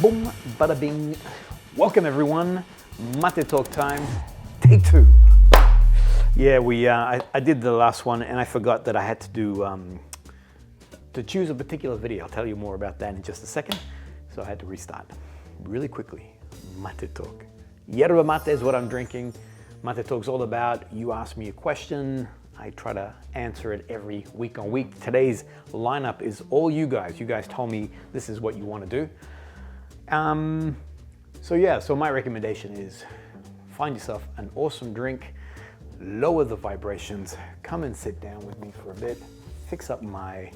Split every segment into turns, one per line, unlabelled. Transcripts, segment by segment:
Boom, bada bing. Welcome everyone. Maté talk time, take 2. Yeah, I did the last one and I forgot that I had to do, to choose a particular video. I'll tell you more about that in just a second. So I had to restart really quickly. Maté talk. Yerba mate is what I'm drinking. Maté talk's all about, you ask me a question, I try to answer it every week on week. Today's lineup is all you guys. You guys told me this is what you want to do. So my recommendation is find yourself an awesome drink, lower the vibrations, come and sit down with me for a bit, fix up my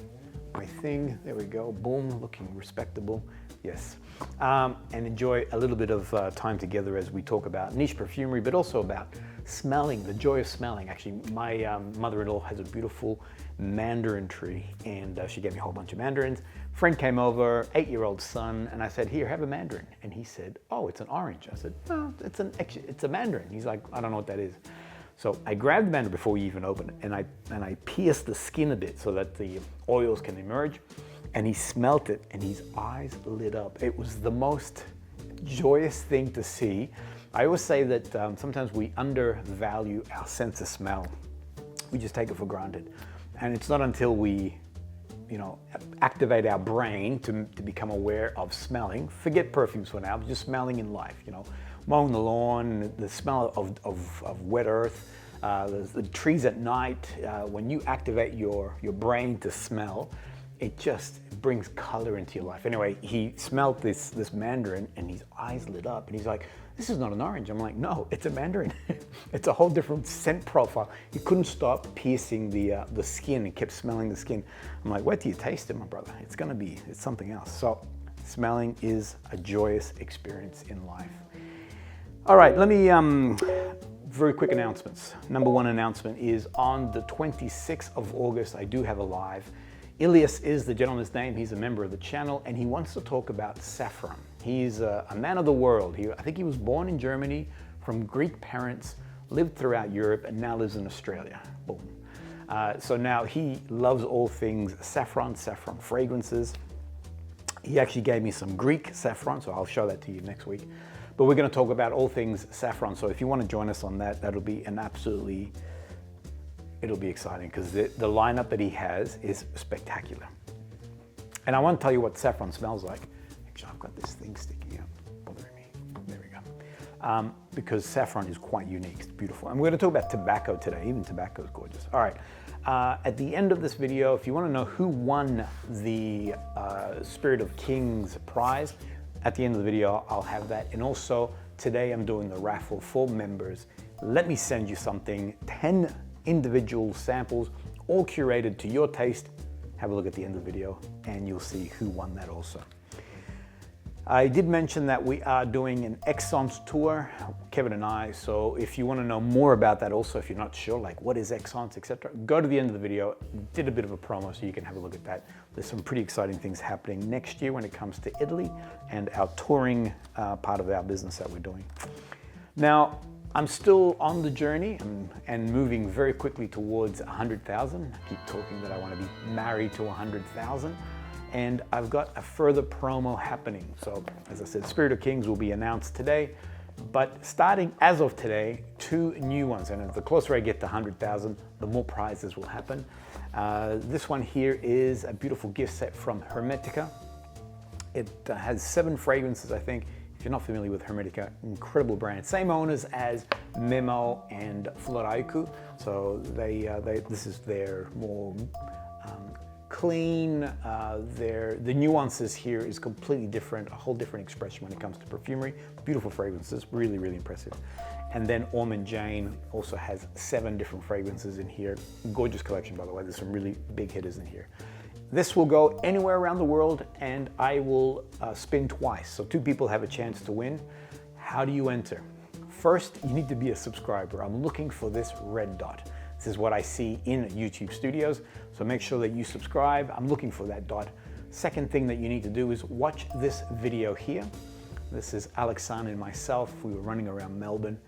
thing, there we go, boom, looking respectable, yes. And enjoy a little bit of time together as we talk about niche perfumery, but also about smelling, the joy of smelling. Actually, my mother-in-law has a beautiful mandarin tree, and she gave me a whole bunch of mandarins. Friend came over, 8-year-old son, and I said, here, have a mandarin. And he said, oh, it's an orange. I said, no, it's a mandarin. He's like, I don't know what that is. So I grabbed the mandarin before you even open it, and I pierced the skin a bit so that the oils can emerge. And he smelt it, and his eyes lit up. It was the most joyous thing to see. I always say that sometimes we undervalue our sense of smell. We just take it for granted. And it's not until we, activate our brain to become aware of smelling. Forget perfumes for now, but just smelling in life, mowing the lawn, the smell of wet earth, the trees at night. When you activate your brain to smell, it just brings color into your life. Anyway, he smelled this mandarin and his eyes lit up and he's like, this is not an orange. I'm like, no, it's a mandarin. It's a whole different scent profile. He couldn't stop piercing the skin and kept smelling the skin. I'm like, wait till you taste it, my brother. It's something else. So smelling is a joyous experience in life. All right, let me, very quick announcements. Number one announcement is on the 26th of August, I do have a live. Ilias is the gentleman's name. He's a member of the channel and he wants to talk about saffron. He's a man of the world. I think he was born in Germany from Greek parents, lived throughout Europe and now lives in Australia. Boom. So now he loves all things saffron fragrances. He actually gave me some Greek saffron, so I'll show that to you next week. But we're going to talk about all things saffron. So if you want to join us on that, that'll be it'll be exciting because the lineup that he has is spectacular. And I want to tell you what saffron smells like. Actually, I've got this thing sticking out, bothering me. There we go. Because saffron is quite unique, it's beautiful. And we're going to talk about tobacco today. Even tobacco is gorgeous. All right. At the end of this video, if you want to know who won the Spirit of Kings prize, at the end of the video, I'll have that. And also, today I'm doing the raffle for members. Let me send you something, 10 individual samples, all curated to your taste. Have a look at the end of the video and you'll see who won that also. I did mention that we are doing an Esxence tour, Kevin and I, so if you want to know more about that also, if you're not sure, like what is Esxence, etc., go to the end of the video. Did a bit of a promo so you can have a look at that. There's some pretty exciting things happening next year when it comes to Italy and our touring part of our business that we're doing. Now, I'm still on the journey and moving very quickly towards 100,000. I keep talking that I want to be married to 100,000. And I've got a further promo happening. So as I said, Spirit of Kings will be announced today, but starting as of today, 2 new ones. And the closer I get to 100,000, the more prizes will happen. This one here is a beautiful gift set from Hermetica. It has 7 fragrances, I think. If you're not familiar with Hermetica, incredible brand. Same owners as MEO and Floraiku. So this is their more clean, the nuances here is completely different, a whole different expression when it comes to perfumery. Beautiful fragrances, really, really impressive. And then Ormond Jane also has 7 different fragrances in here. Gorgeous collection, by the way. There's some really big hitters in here. This will go anywhere around the world and I will spin twice. So 2 people have a chance to win. How do you enter? First, you need to be a subscriber. I'm looking for this red dot. This is what I see in YouTube studios. So make sure that you subscribe. I'm looking for that dot. Second thing that you need to do is watch this video here. This is Alexandre and myself. We were running around Melbourne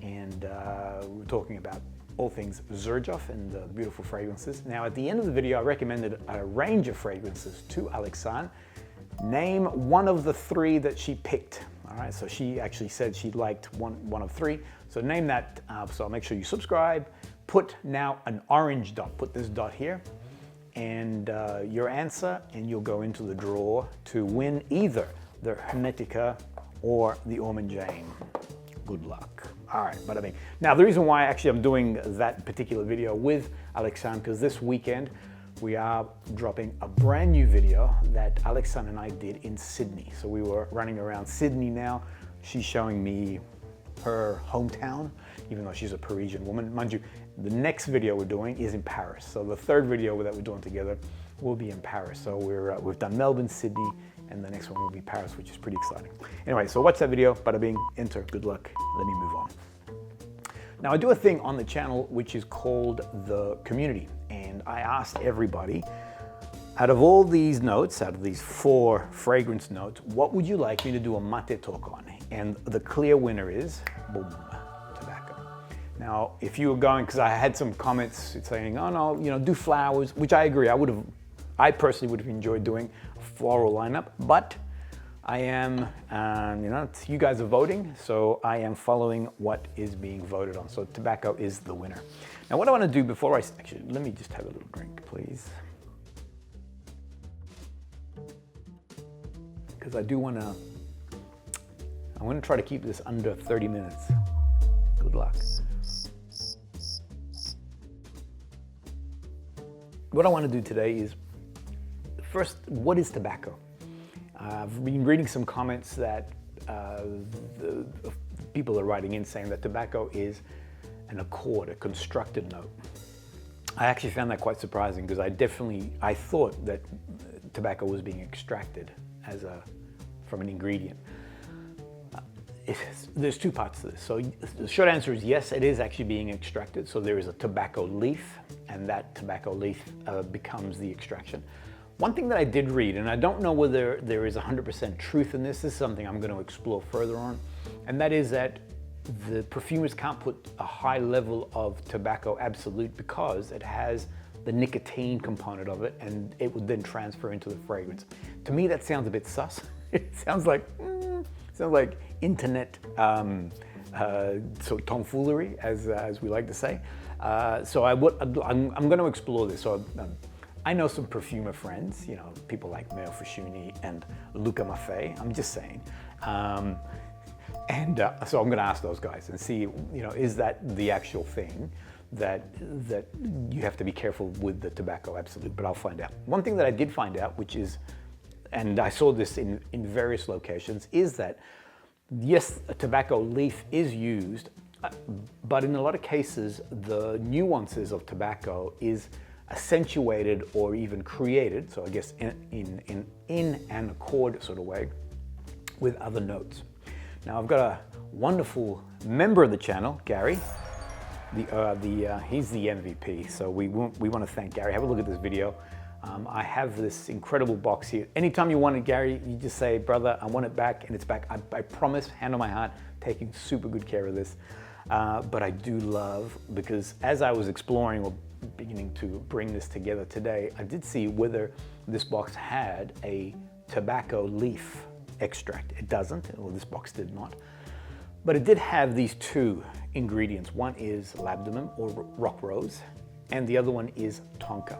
and we were talking about all things XERJOFF and the beautiful fragrances. Now at the end of the video, I recommended a range of fragrances to Alexandre Name one of the three that she picked. All right, so she actually said she liked one of three. So name that, so make sure you subscribe. Put now an orange dot, put this dot here, and your answer, and you'll go into the draw to win either the Hermetica or the Orman Jane. Good luck. All right, but I mean, now the reason why actually I'm doing that particular video with Alexandre, because this weekend we are dropping a brand new video that Alexandre and I did in Sydney. So we were running around Sydney now. She's showing me her hometown, even though she's a Parisian woman. Mind you, the next video we're doing is in Paris. So the third video that we're doing together will be in Paris. So we've done Melbourne, Sydney, and the next one will be Paris, which is pretty exciting. Anyway, so watch that video, bada bing, enter, good luck. Let me move on. Now I do a thing on the channel which is called the community. And I asked everybody, out of all these notes, out of these 4 fragrance notes, what would you like me to do a Maté talk on? And the clear winner is, boom, tobacco. Now, if you were going, because I had some comments saying, oh no, you know, do flowers, which I agree, I personally would have enjoyed doing a floral lineup, but I am, you know, you guys are voting, so I am following what is being voted on. So tobacco is the winner. Now what I want to do before actually, let me just have a little drink, please. Because I want to try to keep this under 30 minutes. Good luck. What I want to do today is, first, what is tobacco? I've been reading some comments that people are writing in saying that tobacco is an accord, a constructed note. I actually found that quite surprising because I thought that tobacco was being extracted from an ingredient. There's 2 parts to this. So the short answer is yes, it is actually being extracted. So there is a tobacco leaf, and that tobacco leaf becomes the extraction. One thing that I did read, and I don't know whether there is 100% truth in this is something I'm going to explore further on, and that is that the perfumers can't put a high level of tobacco absolute because it has the nicotine component of it, and it would then transfer into the fragrance. To me, that sounds a bit sus. It sounds like internet so tomfoolery, as we like to say. So I'm going to explore this. So I know some perfumer friends, you know, people like MEO FUSCIUNI and Maté. I'm just saying. So I'm going to ask those guys and see, you know, is that the actual thing that you have to be careful with the tobacco absolute, but I'll find out. One thing that I did find out, which is, and I saw this in various locations, is that yes, a tobacco leaf is used, but in a lot of cases, the nuances of tobacco is accentuated or even created, so I guess in an accord sort of way, with other notes. Now I've got a wonderful member of the channel, Gary. He's the MVP, so we want to thank Gary. Have a look at this video. I have this incredible box here. Anytime you want it, Gary, you just say, brother, I want it back, and it's back. I promise, hand on my heart, taking super good care of this. But I do love, because as I was exploring or beginning to bring this together today, I did see whether this box had a tobacco leaf extract. It doesn't, well, this box did not. But it did have these 2 ingredients. One is labdanum or rock rose, and the other one is tonka.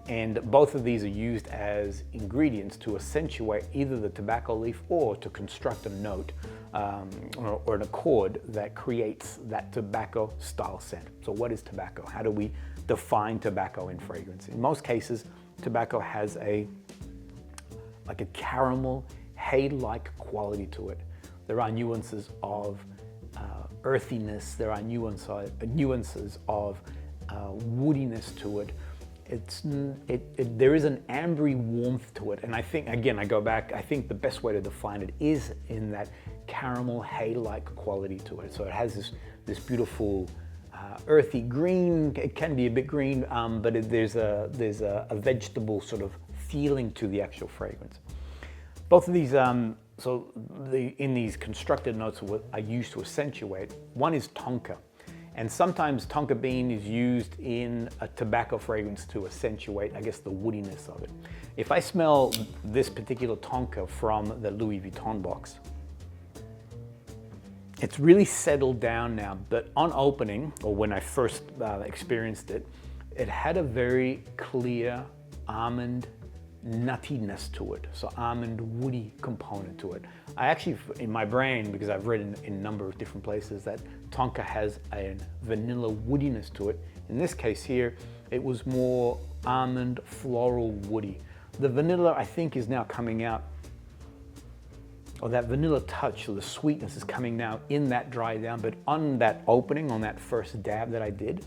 And both of these are used as ingredients to accentuate either the tobacco leaf or to construct a note or an accord that creates that tobacco style scent. So what is tobacco? How do we define tobacco in fragrance? In most cases, tobacco has like a caramel, hay-like quality to it. There are nuances of earthiness, there are nuances of woodiness to it. There is an ambery warmth to it, and I think, again, I go back, I think the best way to define it is in that caramel hay-like quality to it. So it has this beautiful earthy green. It can be a bit green, but there's a vegetable sort of feeling to the actual fragrance. Both of these, in these constructed notes are used to accentuate. One is tonka, And sometimes tonka bean is used in a tobacco fragrance to accentuate, I guess, the woodiness of it. If I smell this particular tonka from the Louis Vuitton box, it's really settled down now, but on opening, or when I first experienced it, it had a very clear almond nuttiness to it, so almond woody component to it. I actually, in my brain, because I've read in a number of different places that tonka has a vanilla woodiness to it. In this case here, it was more almond floral woody. The vanilla, I think, is now coming out, or that vanilla touch, or the sweetness is coming now in that dry down, but on that opening, on that first dab that I did,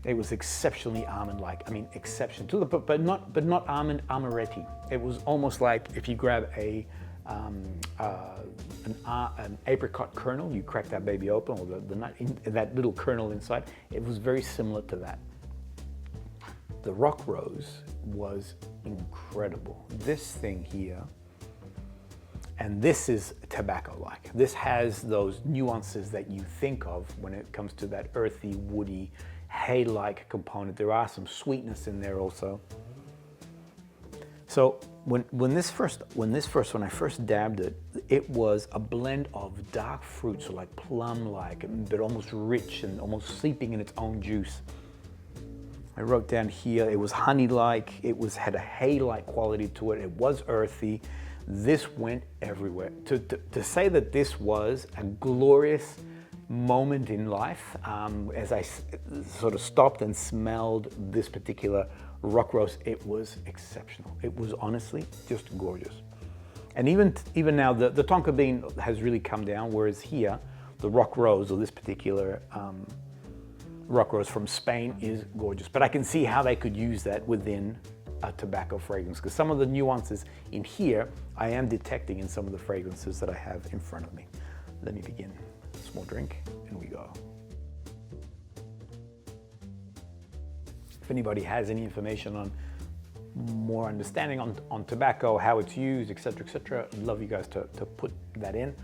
it was exceptionally almond-like. I mean, exceptional, but not almond amaretti. It was almost like if you grab an apricot kernel, you crack that baby open, or the nut, that little kernel inside. It was very similar to that. The rock rose was incredible. This thing here, and this is tobacco-like. This has those nuances that you think of when it comes to that earthy, woody, hay-like component. There are some sweetness in there also. So when I first dabbed it, it was a blend of dark fruits, so like plum-like, but almost rich and almost sleeping in its own juice. I wrote down here, it was honey-like, had a hay-like quality to it, it was earthy. This went everywhere. To say that this was a glorious moment in life, as I sort of stopped and smelled this particular rock rose, it was exceptional. It was honestly just gorgeous. And even now, the tonka bean has really come down, whereas here, the rock rose, or this particular rock rose from Spain, is gorgeous. But I can see how they could use that within a tobacco fragrance, because some of the nuances in here, I am detecting in some of the fragrances that I have in front of me. Let me begin. Small drink, and we go. If anybody has any information on more understanding on tobacco, how it's used, etc., I'd love you guys to put that in.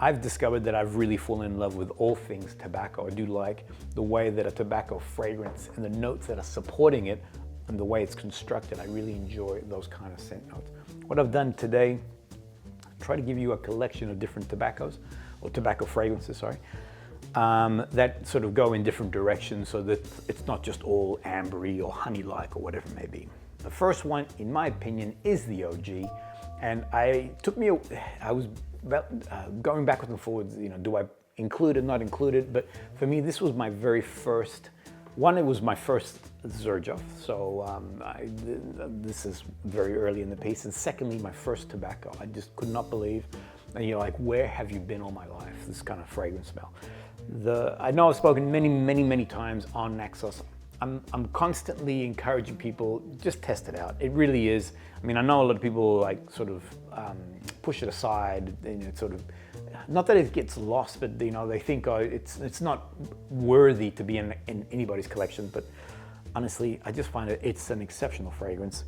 I've discovered that I've really fallen in love with all things tobacco. I do like the way that a tobacco fragrance and the notes that are supporting it and the way it's constructed. I really enjoy those kind of scent notes. What I've done today, try to give you a collection of different tobaccos, or tobacco fragrances, sorry, that sort of go in different directions so that it's not just all ambery or honey-like or whatever it may be. The first one, in my opinion, is the OG, and I was going backwards and forwards, you know, do I include it, not include it, but for me, this was my very first, it was my first XERJOFF, so this is very early in the piece, and secondly, my first tobacco. I just could not believe, and you're like, where have you been all my life? This kind of fragrance smell. I know I've spoken many times on NAXOS. I'm constantly encouraging people, just test it out. It really is. I mean, I know a lot of people like sort of push it aside, and it's sort of, not that it gets lost, but you know, they think, oh, it's not worthy to be in anybody's collection. But honestly, I just find it's an exceptional fragrance.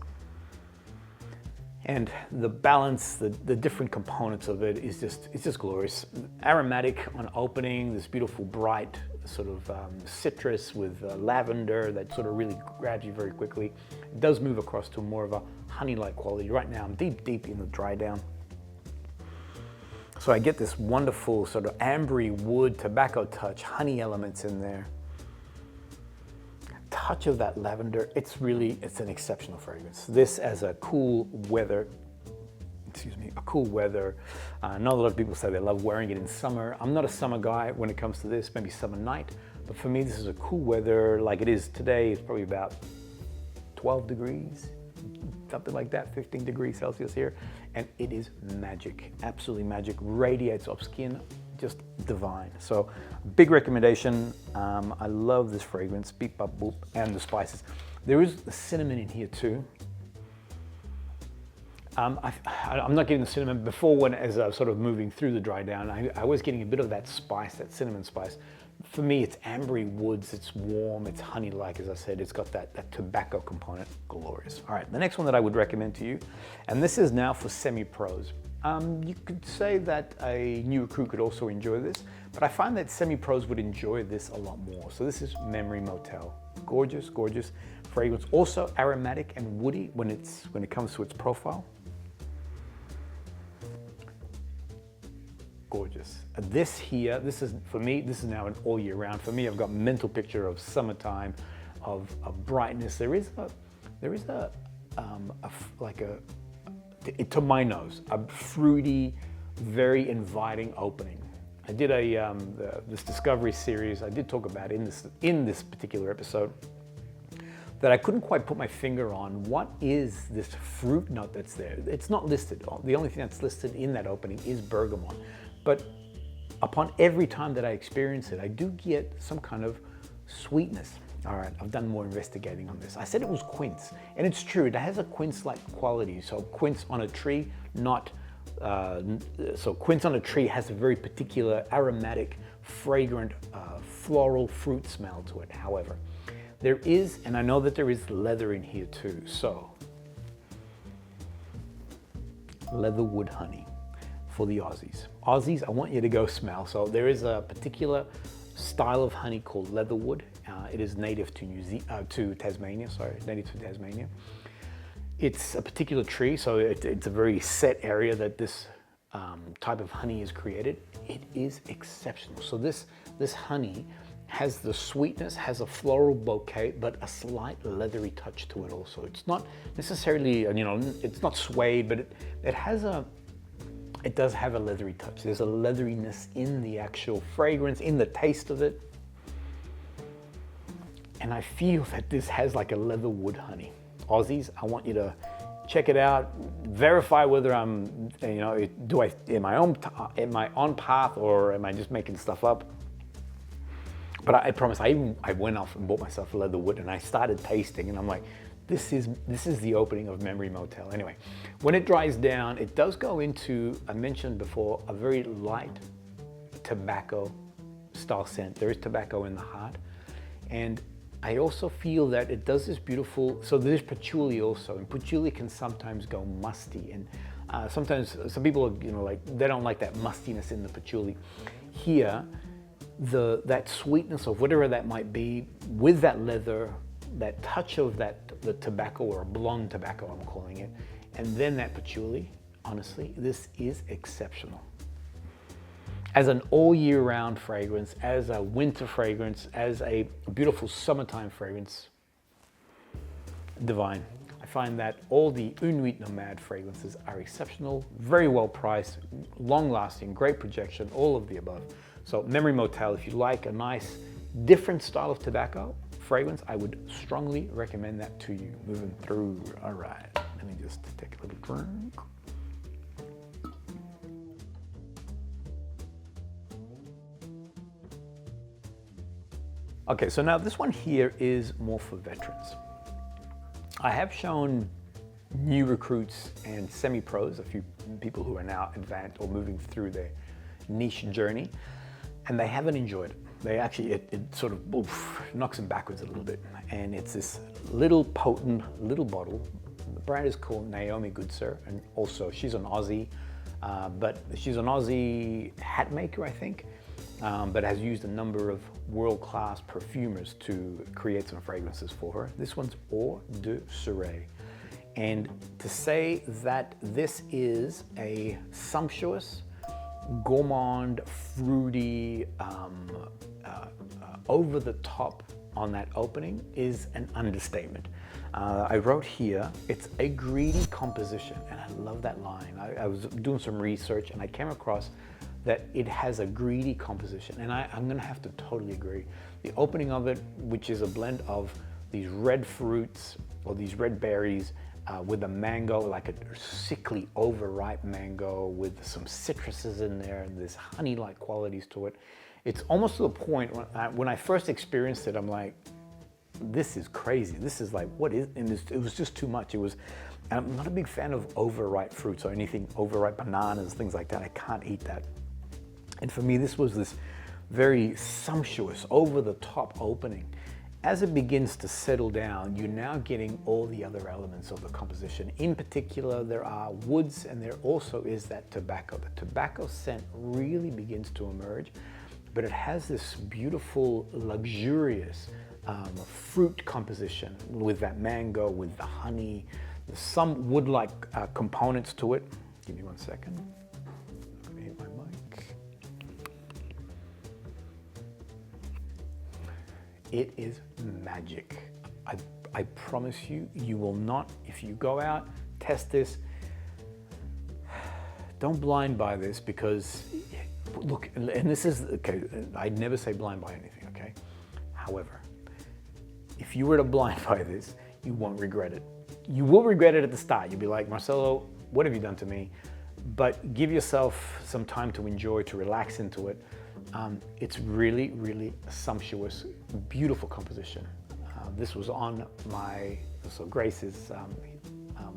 And the balance, the different components of it it's just glorious. Aromatic on opening, this beautiful bright sort of citrus with lavender that sort of really grabs you very quickly. It does move across to more of a honey-like quality. Right now I'm deep in the dry down. So I get this wonderful sort of ambery wood, tobacco touch, honey elements in there. Touch of that lavender, it's an exceptional fragrance. This as a cool weather, I know a lot of people say they love wearing it in summer. I'm not a summer guy when it comes to this, maybe summer night, but for me this is a cool weather like it is today. It's probably about 12 degrees, something like that, 15 degrees Celsius here, and it is magic, absolutely magic, radiates off skin, just divine. So big recommendation. I love this fragrance, beep bop boop, and the spices. There is the cinnamon in here too. I'm not getting the cinnamon before, as I was sort of moving through the dry down, I was getting a bit of that spice, that cinnamon spice. For me, it's ambery woods, it's warm, it's honey-like, as I said, it's got that tobacco component, glorious. All right, the next one that I would recommend to you, and this is now for semi-pros. You could say that a new recruit could also enjoy this, But I find that semi-pros would enjoy this a lot more. So this is Memory Motel. Gorgeous, gorgeous fragrance. Also aromatic and woody when it comes to its profile. Gorgeous. This here, this is, for me, this is now an all year round. For me, I've got a mental picture of summertime, of brightness. There is to my nose, a fruity, very inviting opening. I did this discovery series. I did talk about in this particular episode that I couldn't quite put my finger on. What is this fruit note that's there? It's not listed. The only thing that's listed in that opening is bergamot. But upon every time that I experience it, I do get some kind of sweetness. All right, I've done more investigating on this. I said it was quince, and it's true. It has a quince-like quality. So quince on a tree, so quince on a tree has a very particular aromatic, fragrant, floral fruit smell to it. However, there is, and I know that there is leather in here too. So leatherwood honey for the Aussies. Aussies, I want you to go smell. So there is a particular style of honey called leatherwood. It is native to Tasmania, sorry, native to Tasmania. It's a particular tree, so it's a very set area that this type of honey is created. It is exceptional. So this honey has the sweetness, has a floral bouquet, but a slight leathery touch to it also. It's not necessarily, it's not suede, but it does have a leathery touch. There's a leatheriness in the actual fragrance, in the taste of it. And I feel that this has like a leatherwood honey. Aussies, I want you to check it out, verify whether I'm, am I on path or am I just making stuff up? But I promise, I went off and bought myself a leatherwood and I started tasting and I'm like, this is the opening of Memory Motel. Anyway, when it dries down, it does go into, I mentioned before, a very light tobacco style scent. There is tobacco in the heart. And I also feel that it does this beautiful, so there's patchouli also, and patchouli can sometimes go musty. And sometimes some people, they don't like that mustiness in the patchouli. Here, that sweetness of whatever that might be with that leather, that touch of the tobacco, or blonde tobacco I'm calling it, and then that patchouli, honestly, this is exceptional. As an all year round fragrance, as a winter fragrance, as a beautiful summertime fragrance, divine. I find that all the NUIT NOMADE fragrances are exceptional, very well priced, long lasting, great projection, all of the above. So Memory Motel, if you like a nice, different style of tobacco fragrance, I would strongly recommend that to you. Moving through, all right, let me just take a little drink. Okay, so now this one here is more for veterans. I have shown new recruits and semi-pros, a few people who are now advanced or moving through their niche journey, and they haven't enjoyed it. They actually, it sort of knocks them backwards a little bit. And it's this little potent little bottle. The brand is called NAIOMI GOODSIR, and also she's an Aussie, but she's an Aussie hat maker, I think. But has used a number of world-class perfumers to create some fragrances for her. This one's Eau de SERAIL. And to say that this is a sumptuous, gourmand, fruity, over the top on that opening is an understatement. I wrote here, it's a greedy composition, and I love that line. I was doing some research and I came across that it has a greedy composition, and I'm gonna have to totally agree. The opening of it, which is a blend of these red fruits or these red berries with a mango, like a sickly overripe mango with some citruses in there and this honey-like qualities to it. It's almost to the point when I first experienced it, I'm like, this is crazy. This is like, what is, and it was just too much. I'm not a big fan of overripe fruits or anything, overripe bananas, things like that. I can't eat that. And for me, this was this very sumptuous, over-the-top opening. As it begins to settle down, you're now getting all the other elements of the composition. In particular, there are woods, and there also is that tobacco. The tobacco scent really begins to emerge, but it has this beautiful, luxurious fruit composition with that mango, with the honey, some wood-like components to it. Give me 1 second. I'm gonna hit my mic. It is magic. I promise you, you will not, if you go out, test this, don't blind buy this, because look, and this is, okay, I'd never say blind buy anything, okay? However, if you were to blind buy this, you won't regret it. You will regret it at the start. You'll be like, Marcelo, what have you done to me? But give yourself some time to enjoy, to relax into it. It's really, really sumptuous, beautiful composition. This was on my, so Grace is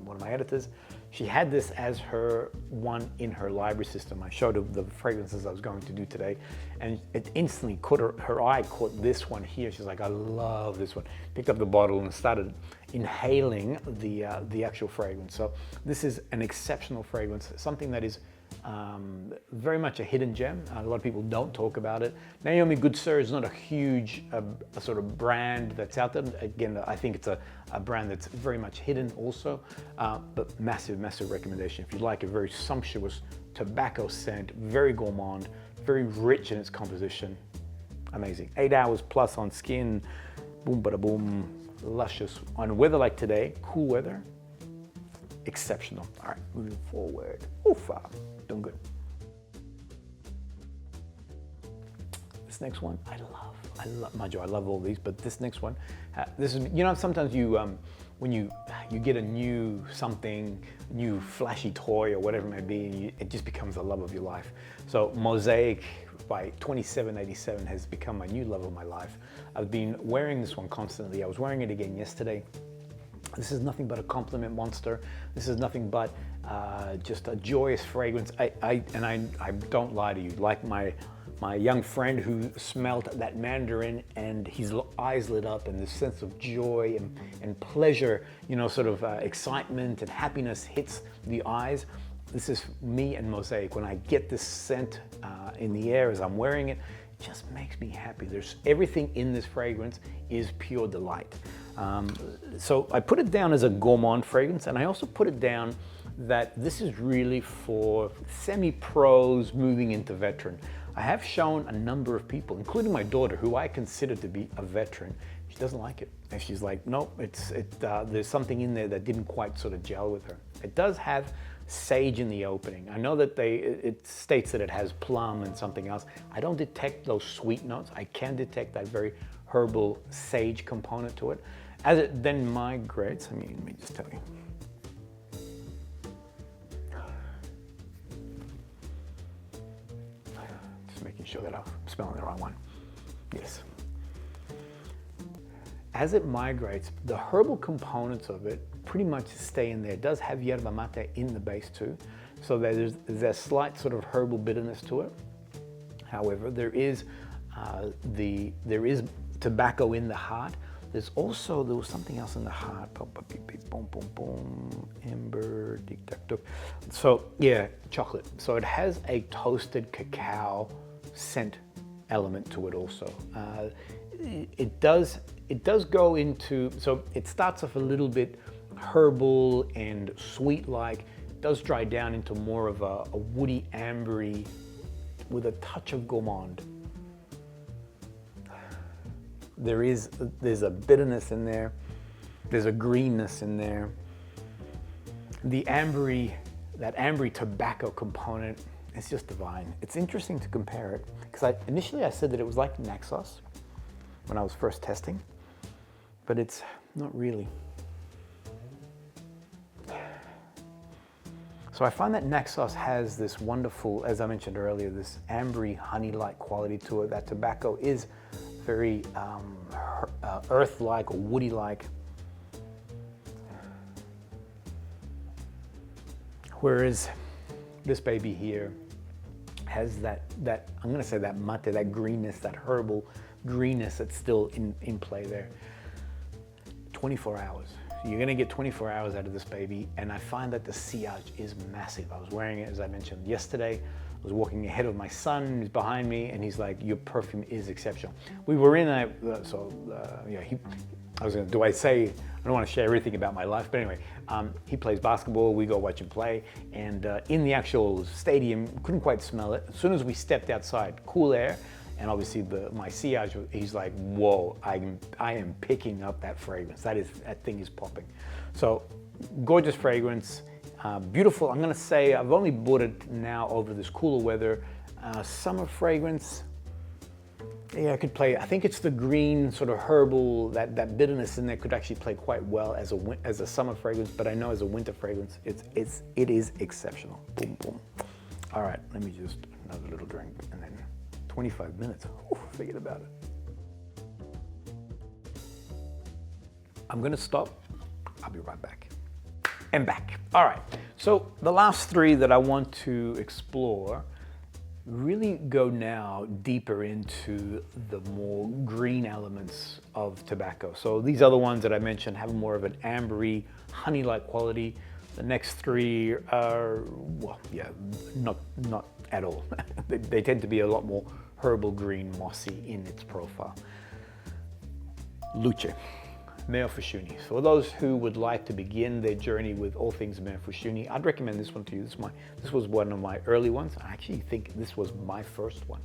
one of my editors. She had this as her one in her library system. I showed her the fragrances I was going to do today, and it instantly caught her eye caught this one here. She's like, I love this one. Picked up the bottle and started inhaling the actual fragrance. So this is an exceptional fragrance, something that is very much a hidden gem. A lot of people don't talk about it. NAIOMI GOODSIR is not a huge a sort of brand that's out there. Again, I think it's a brand that's very much hidden also, but massive, massive recommendation. If you like a very sumptuous tobacco scent, very gourmand, very rich in its composition, amazing. 8 hours plus on skin, boom, bada boom, luscious. On weather like today, cool weather, exceptional. All right, moving forward. Oof, doing good. This next one, I love, mind you, I love all these, but this next one, this is, you know, sometimes you, when you get a new something, new flashy toy or whatever it may be, and it just becomes the love of your life. So MOSAIQUE by 2787 has become my new love of my life. I've been wearing this one constantly. I was wearing it again yesterday. This is nothing but a compliment monster. This is nothing but just a joyous fragrance. I don't lie to you. Like my young friend who smelled that mandarin and his eyes lit up, and this sense of joy and pleasure, you know, sort of excitement and happiness hits the eyes. This is me and MOSAIQUE. When I get this scent in the air as I'm wearing it, it just makes me happy. There's everything in this fragrance is pure delight. So I put it down as a gourmand fragrance, and I also put it down that this is really for semi-pros moving into veteran. I have shown a number of people, including my daughter, who I consider to be a veteran. She doesn't like it. And she's like, nope, there's something in there that didn't quite sort of gel with her. It does have sage in the opening. I know that it states that it has plum and something else. I don't detect those sweet notes. I can detect that very herbal sage component to it. As it then migrates, let me just tell you. Just making sure that I'm smelling the right one. Yes. As it migrates, the herbal components of it pretty much stay in there. It does have yerba mate in the base too, so there's a slight sort of herbal bitterness to it. However, there is tobacco in the heart. There was something else in the heart. Boom, boom, boom, amber, so yeah, chocolate. So it has a toasted cacao scent element to it also. It does go into, so it starts off a little bit herbal and sweet-like, does dry down into more of a woody ambery with a touch of gourmand. There's a bitterness in there. There's a greenness in there. The ambery, that ambery tobacco component, it's just divine. It's interesting to compare it, because initially I said that it was like NAXOS when I was first testing, but it's not really. So I find that NAXOS has this wonderful, as I mentioned earlier, this ambery honey-like quality to it. That tobacco is very earth-like or woody-like. Whereas this baby here has that I'm gonna say that mate, that greenness, that herbal greenness that's still in play there. 24 hours. You're gonna get 24 hours out of this baby, and I find that the sillage is massive. I was wearing it, as I mentioned yesterday. I was walking ahead of my son, he's behind me, and he's like, your perfume is exceptional. We were in a, I don't want to share everything about my life, but anyway, he plays basketball, we go watch him play, and in the actual stadium, couldn't quite smell it. As soon as we stepped outside, cool air, and obviously my sillage, he's like, whoa, I am picking up that fragrance. That thing is popping. So, gorgeous fragrance, beautiful. I'm gonna say I've only bought it now over this cooler weather. Summer fragrance, yeah, I could play. I think it's the green sort of herbal, that bitterness in there could actually play quite well as a summer fragrance, but I know as a winter fragrance, it is exceptional. Boom, boom. All right, let me just, another little drink, and then 25 minutes, forget about it. I'm gonna stop, I'll be right back. And back. All right, so the last three that I want to explore really go now deeper into the more green elements of tobacco. So these other ones that I mentioned have more of an ambery, honey-like quality. The next three are, well, yeah, not at all. They tend to be a lot more herbal green, mossy in its profile. LUCE, MEO FUSCIUNI. So for those who would like to begin their journey with all things MEO FUSCIUNI, I'd recommend this one to you. This was one of my early ones. I actually think this was my first one.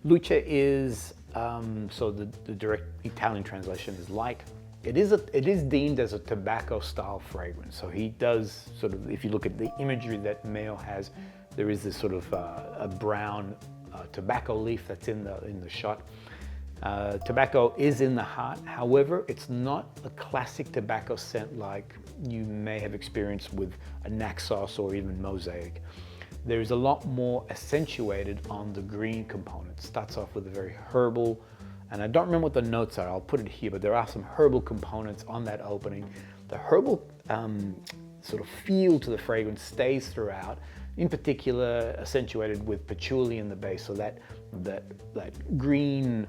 LUCE is, so the direct Italian translation is like. It is deemed as a tobacco style fragrance. So he does sort of, if you look at the imagery that MEO has, there is this sort of a brown tobacco leaf that's in the shot. Tobacco is in the heart. However, it's not a classic tobacco scent like you may have experienced with a NAXOS or even MOSAIQUE. There is a lot more accentuated on the green component. It starts off with a very herbal, and I don't remember what the notes are, I'll put it here, but there are some herbal components on that opening. The herbal sort of feel to the fragrance stays throughout, in particular accentuated with patchouli in the base, so that green,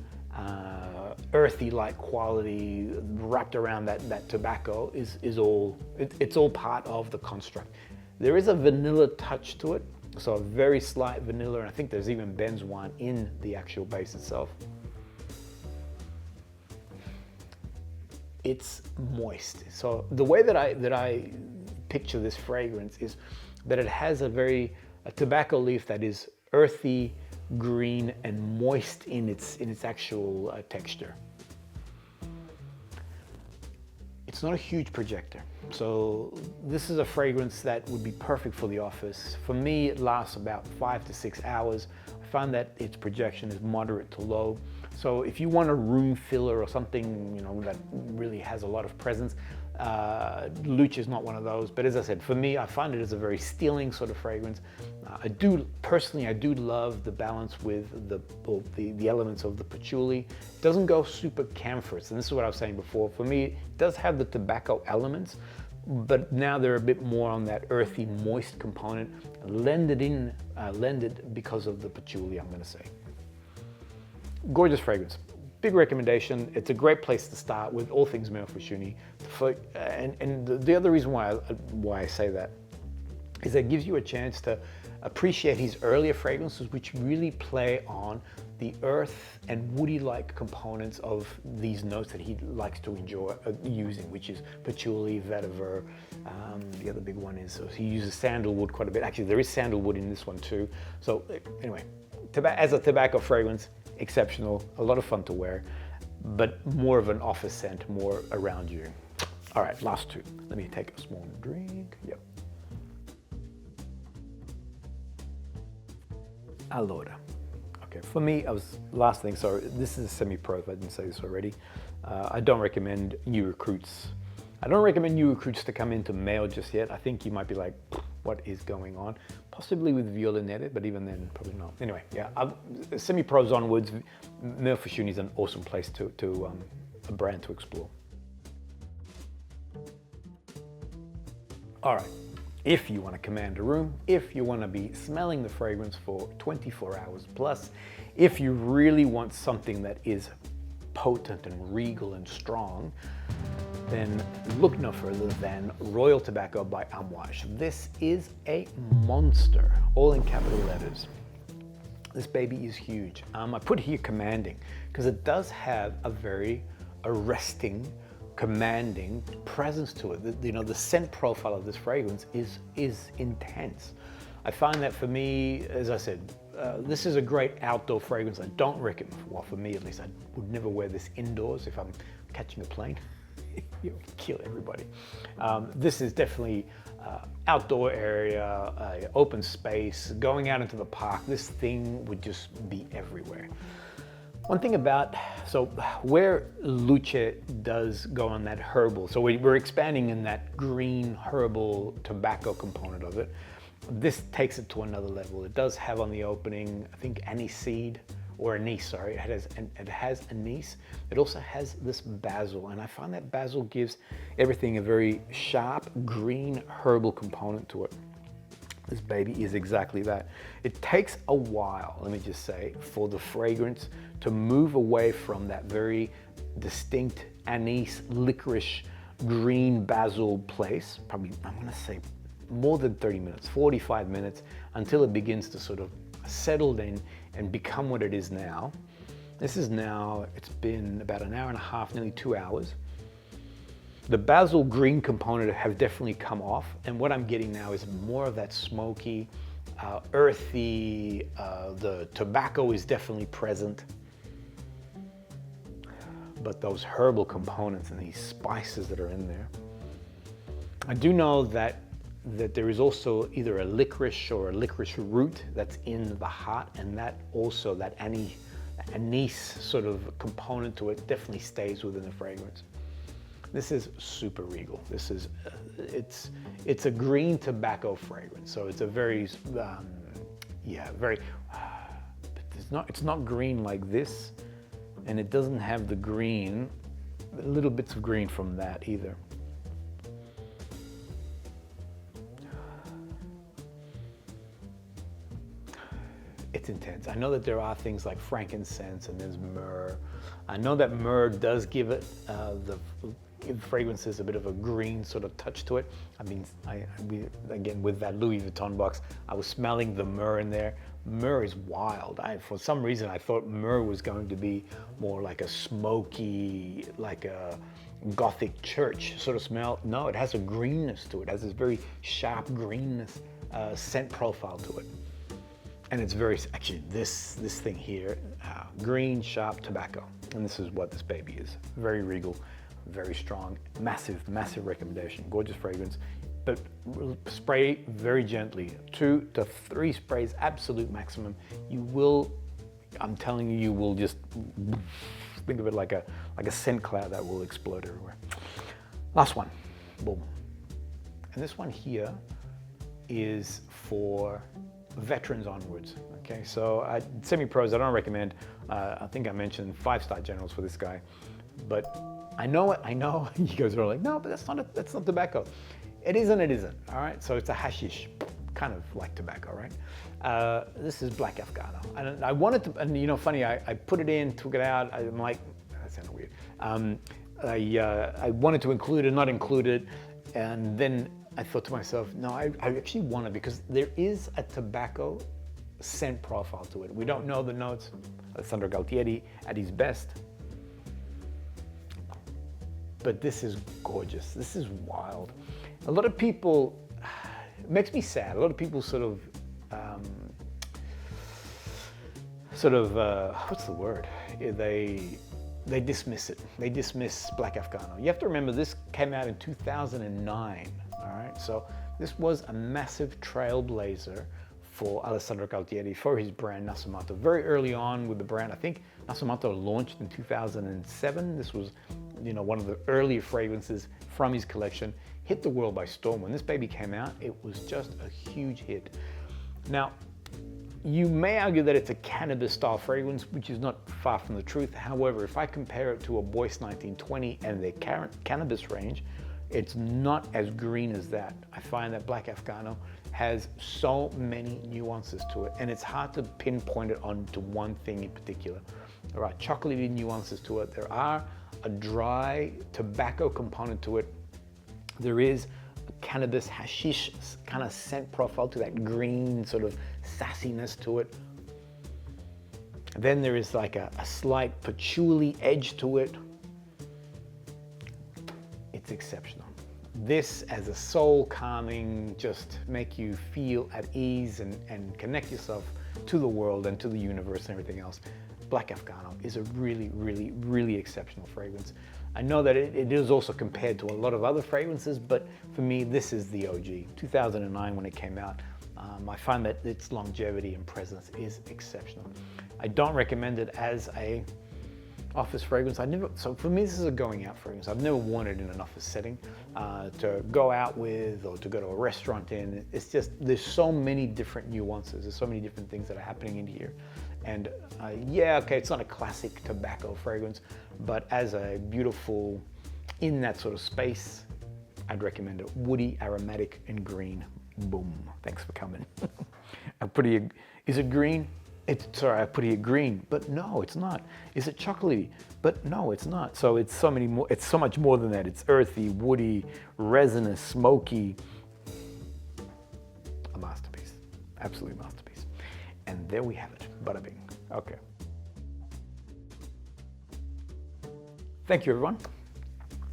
earthy-like quality wrapped around that tobacco is all part of the construct. There is a vanilla touch to it, so a very slight vanilla, and I think there's even benzoin in the actual base itself. It's moist. So the way that I picture this fragrance is that it has a tobacco leaf that is earthy, green, and moist in its actual texture. It's not a huge projector. So this is a fragrance that would be perfect for the office. For me, it lasts about 5 to 6 hours. I find that its projection is moderate to low. So if you want a room filler or something, that really has a lot of presence, LUCE is not one of those. But as I said, for me, I find it as a very stealing sort of fragrance. I do love the balance with the elements of the patchouli. It doesn't go super camphorous, and this is what I was saying before. For me, it does have the tobacco elements, but now they're a bit more on that earthy, moist component, lended because of the patchouli, I'm going to say. Gorgeous fragrance. Big recommendation. It's a great place to start with all things MEO FUSCIUNI. And the other reason why I say that is that it gives you a chance to appreciate his earlier fragrances, which really play on the earth and woody-like components of these notes that he likes to enjoy using, which is patchouli, vetiver. The other big one is, so he uses sandalwood quite a bit. Actually, there is sandalwood in this one too. So anyway, as a tobacco fragrance, exceptional, a lot of fun to wear, but more of an office scent, more around you. All right, last two. Let me take a small drink. Yep. Allora. Okay, for me, last thing, sorry, this is a semi-pro, if I didn't say this already. I don't recommend new recruits. I don't recommend new recruits to come into MEO just yet. I think you might be like, what is going on? Possibly with Violinette, but even then, probably not. Anyway, yeah, semi-pros onwards, MEO FUSCIUNI is an awesome place a brand to explore. All right, if you want to command a room, if you want to be smelling the fragrance for 24 hours plus, if you really want something that is potent and regal and strong, then look no further than Royal Tobacco by AMOUAGE. This is a monster, all in capital letters. This baby is huge. I put here commanding because it does have a very arresting, commanding presence to it. The scent profile of this fragrance is intense. I find that for me, as I said, this is a great outdoor fragrance. I don't recommend, well, for me at least, I would never wear this indoors if I'm catching a plane. You'll kill everybody. This is definitely outdoor area, open space, going out into the park. This thing would just be everywhere. One thing about, so where LUCE does go on that herbal, so we're expanding in that green herbal tobacco component of it. This takes it to another level. It does have on the opening, I think, aniseed, or anise, sorry. It has anise. It also has this basil, and I find that basil gives everything a very sharp, green, herbal component to it. This baby is exactly that. It takes a while, let me just say, for the fragrance to move away from that very distinct anise, licorice, green basil place. Probably, I'm gonna say more than 30 minutes, 45 minutes, until it begins to sort of settle in and become what it is now. This is now, it's been about an hour and a half, nearly 2 hours. The basil green component have definitely come off, and what I'm getting now is more of that smoky, earthy, the tobacco is definitely present, but those herbal components and these spices that are in there. I do know that there is also either a licorice or a licorice root that's in the heart, and that also, that anise sort of component to it definitely stays within the fragrance. This is super regal. This is, it's a green tobacco fragrance. So it's a very, very, it's not green like this, and it doesn't have the green, little bits of green from that either. It's intense. I know that there are things like frankincense and there's myrrh. I know that myrrh does give it the fragrances a bit of a green sort of touch to it. I mean, again, with that Louis Vuitton box, I was smelling the myrrh in there. Myrrh is wild. For some reason, I thought myrrh was going to be more like a smoky, like a Gothic church sort of smell. No, it has a greenness to it. It has this very sharp greenness scent profile to it. And it's very, actually, this thing here, green, sharp tobacco. And this is what this baby is. Very regal, very strong, massive, massive recommendation. Gorgeous fragrance, but spray very gently. 2 to 3 sprays, absolute maximum. You will, I'm telling you, you will just think of it like a scent cloud that will explode everywhere. Last one, boom. And this one here is for veterans onwards. Okay, so semi-pros, I don't recommend. I think I mentioned 5-star generals for this guy, but I know you guys are like, no, but that's not tobacco. It is and it isn't. All right, so it's a hashish, kind of like tobacco, right? This is Black Afghano, and I wanted to, and you know, funny, I put it in, took it out. I'm like, that sounded weird. I wanted to include it, not include it, and then I thought to myself, no, I actually want it because there is a tobacco scent profile to it. We don't know the notes. Alessandro Galtieri at his best. But this is gorgeous. This is wild. A lot of people, it makes me sad. A lot of people sort of what's the word? They dismiss it. They dismiss Black Afghano. You have to remember this came out in 2009. All right, so this was a massive trailblazer for Alessandro Galtieri, for his brand NASOMATTO. Very early on with the brand, I think NASOMATTO launched in 2007. This was, you know, one of the earlier fragrances from his collection. Hit the world by storm. When this baby came out, it was just a huge hit. Now, you may argue that it's a cannabis style fragrance, which is not far from the truth. However, if I compare it to a Boyce 1920 and their current cannabis range, it's not as green as that. I find that Black Afghano has so many nuances to it, and it's hard to pinpoint it onto one thing in particular. There are chocolatey nuances to it. There are a dry tobacco component to it. There is a cannabis hashish kind of scent profile to that green sort of sassiness to it. Then there is like a slight patchouli edge to it. It's exceptional. This as a soul calming, just make you feel at ease and connect yourself to the world and to the universe and everything else. Black Afghano is a really, really, really exceptional fragrance. I know that it is also compared to a lot of other fragrances, but for me, this is the OG. 2009 when it came out. I find that its longevity and presence is exceptional. I don't recommend it as a office fragrance. So for me, this is a going out fragrance. I've never worn it in an office setting to go out with or to go to a restaurant in. It's just, there's so many different nuances. There's so many different things that are happening in here. And yeah, okay, it's not a classic tobacco fragrance, but as a beautiful, in that sort of space, I'd recommend it. Woody, aromatic, and green. Boom. Thanks for coming. Is it green? Sorry, I put here green, but no, it's not. Is it chocolatey? But no, it's not. So it's so many more. It's so much more than that. It's earthy, woody, resinous, smoky. A masterpiece, absolute masterpiece. And there we have it. Bada bing. Okay. Thank you, everyone.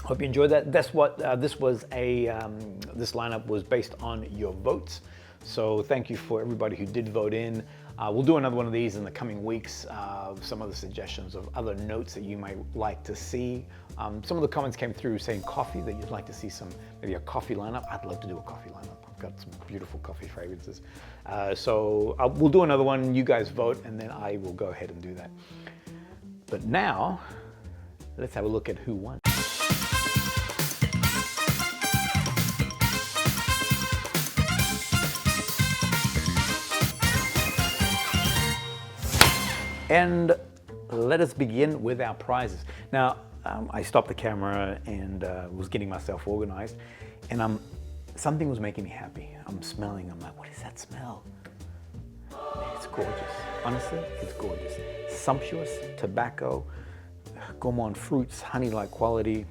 Hope you enjoyed that. That's what this was this lineup was based on your votes. So thank you for everybody who did vote in. We'll do another one of these in the coming weeks. Some other suggestions of other notes that you might like to see. Some of the comments came through saying coffee, that you'd like to see maybe a coffee lineup. I'd love to do a coffee lineup. I've got some beautiful coffee fragrances. So we'll do another one. You guys vote, and then I will go ahead and do that. But now, let's have a look at who won. And let us begin with our prizes. Now, I stopped the camera and was getting myself organized, and something was making me happy. I'm smelling, I'm like, what is that smell? It's gorgeous. Honestly, it's gorgeous. Sumptuous, tobacco, gourmand fruits, honey-like quality.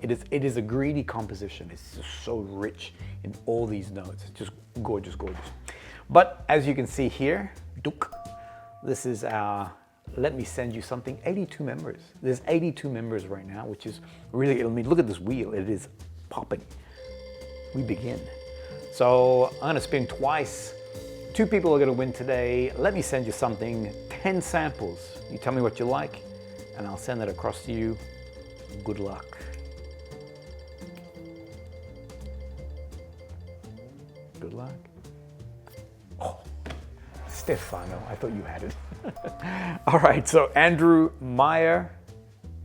It is a greedy composition. It's just so rich in all these notes. It's just gorgeous, gorgeous. But as you can see here, this is our, let me send you something, 82 members. There's 82 members right now, which is really, I mean, look at this wheel. It is popping. We begin. So I'm gonna spin twice. 2 people are gonna win today. Let me send you something, 10 samples. You tell me what you like, and I'll send that across to you. Good luck. Good luck. Oh. Stefano, I thought you had it. All right, so Andrew Meyer,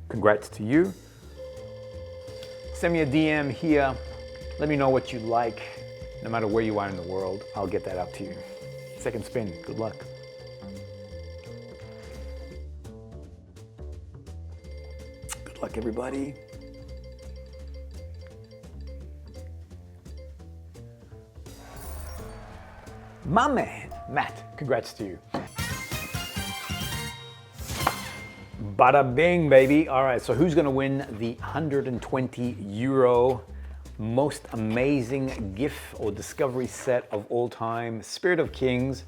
congrats to you. Send me a DM here. Let me know what you like. No matter where you are in the world, I'll get that out to you. Second spin, good luck. Good luck, everybody. My man, Matt, congrats to you. Bada bing, baby. All right, so who's gonna win the 120 euro most amazing gift or discovery set of all time? Spirit of Kings,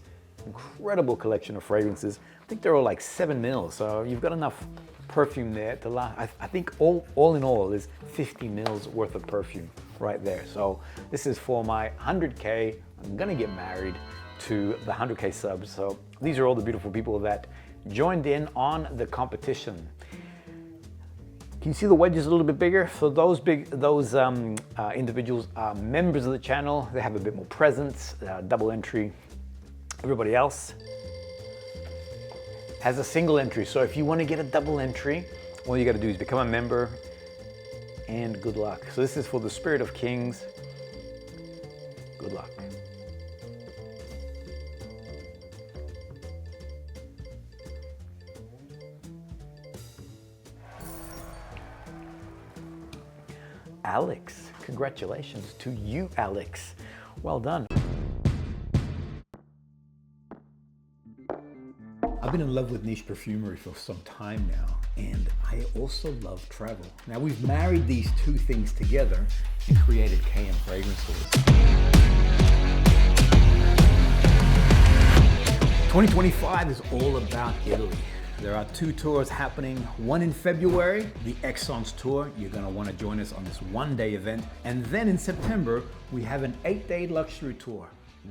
incredible collection of fragrances. I think they're all like 7 mils, so you've got enough perfume there to last. I think all in all is 50 mils worth of perfume right there. So this is for my 100K. I'm gonna get married to the 100K subs. So these are all the beautiful people that joined in on the competition. Can you see the wedges a little bit bigger? So those individuals are members of the channel. They have a bit more presence, double entry. Everybody else has a single entry. So if you want to get a double entry, all you got to do is become a member, and good luck. So this is for the Spirit of Kings. Good luck. Alex, congratulations to you, Alex. Well done. I've been in love with niche perfumery for some time now, and I also love travel. Now we've married these two things together and created KM Fragrance Stores. 2025 is all about Italy. There are 2 tours happening, one in February, the Esxence tour. You're gonna wanna join us on this one-day event. And then in September, we have an 8-day luxury tour.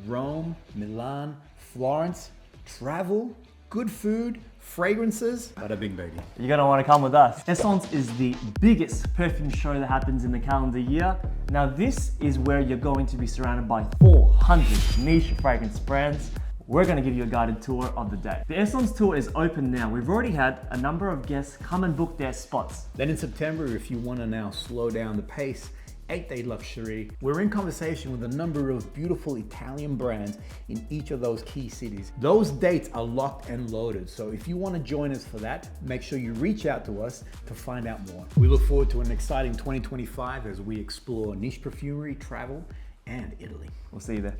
Rome, Milan, Florence, travel, good food, fragrances, bada bing baby.
You're gonna wanna come with us. Esxence is the biggest perfume show that happens in the calendar year. Now this is where you're going to be surrounded by 400 niche fragrance brands. We're gonna give you a guided tour of the day. The Esxence tour is open now. We've already had a number of guests come and book their spots.
Then in September, if you wanna now slow down the pace, 8-day luxury. We're in conversation with a number of beautiful Italian brands in each of those key cities. Those dates are locked and loaded. So if you wanna join us for that, make sure you reach out to us to find out more. We look forward to an exciting 2025 as we explore niche perfumery, travel, and Italy.
We'll see you there.